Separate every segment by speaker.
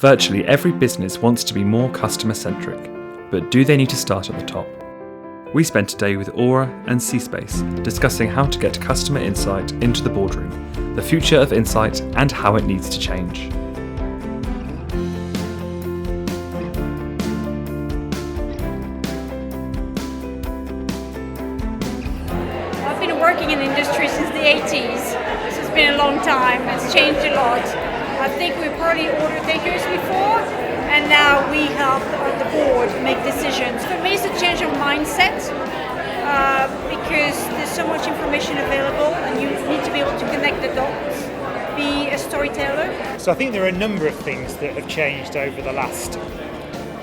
Speaker 1: Virtually every business wants to be more customer-centric, but do they need to start at the top? We spent a day with Aura and C-Space discussing how to get customer insight into the boardroom, the future of insight and how it needs to change.
Speaker 2: I've been working in the industry since the 80s. This has been a long time. It's changed a lot. I think we were probably order takers before, and now we help the board make decisions. For me, it's a change of mindset because there's so much information available, and you need to be able to connect the dots, be a storyteller.
Speaker 3: So I think there are a number of things that have changed over the last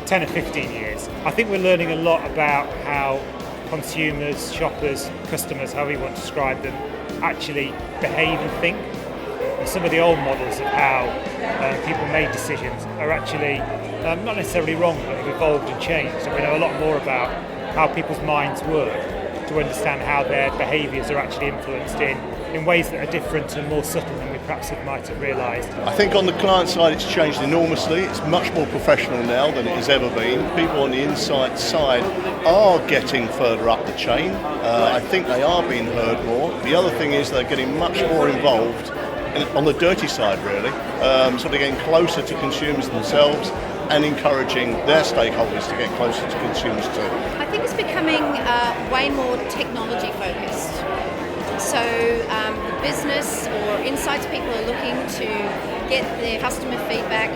Speaker 3: 10 or 15 years. I think we're learning a lot about how consumers, shoppers, customers, however you want to describe them, actually behave and think. And some of the old models of how people made decisions are actually not necessarily wrong, but have evolved and changed. And we know a lot more about how people's minds work to understand how their behaviours are actually influenced in ways that are different and more subtle than we perhaps might have realised.
Speaker 4: I think on the client side it's changed enormously. It's much more professional now than it has ever been. People on the insight side are getting further up the chain. I think they are being heard more. The other thing is they're getting much more involved on the dirty side, really. So they're getting closer to consumers themselves and encouraging their stakeholders to get closer to consumers too.
Speaker 5: I think it's becoming way more technology focused. So the business or insights people are looking to get their customer feedback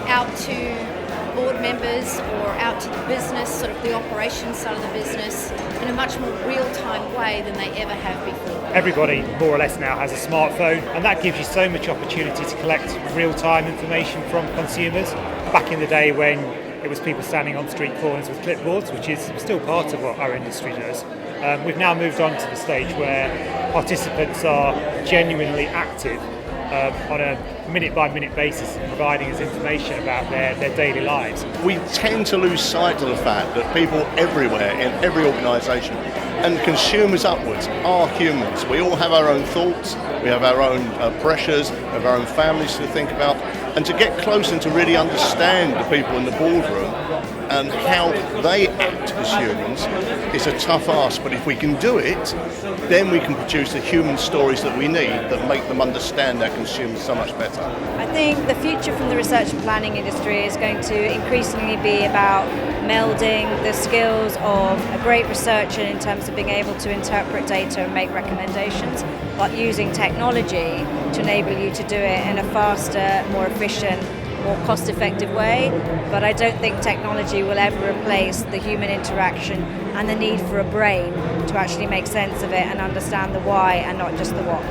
Speaker 5: out to board members or out to the business, sort of the operations side of the business, in a much more real-time way than they ever have before.
Speaker 3: Everybody more or less now has a smartphone, and that gives you so much opportunity to collect real-time information from consumers. Back in the day when it was people standing on street corners with clipboards, which is still part of what our industry does, we've now moved on to the stage where participants are genuinely active on a minute-by-minute basis, providing us information about their daily lives.
Speaker 4: We tend to lose sight of the fact that people everywhere, in every organisation, and consumers upwards, are humans. We all have our own thoughts, we have our own pressures, we have our own families to think about, and to get close and to really understand the people in the boardroom and how they act as humans is a tough ask, but if we can do it, then we can produce the human stories that we need that make them understand our consumers so much better.
Speaker 6: I think the future from the research and planning industry is going to increasingly be about melding the skills of a great researcher in terms of being able to interpret data and make recommendations, but using technology to enable you to do it in a faster, more efficient, more cost-effective way. But I don't think technology will ever replace the human interaction and the need for a brain to actually make sense of it and understand the why and not just the what.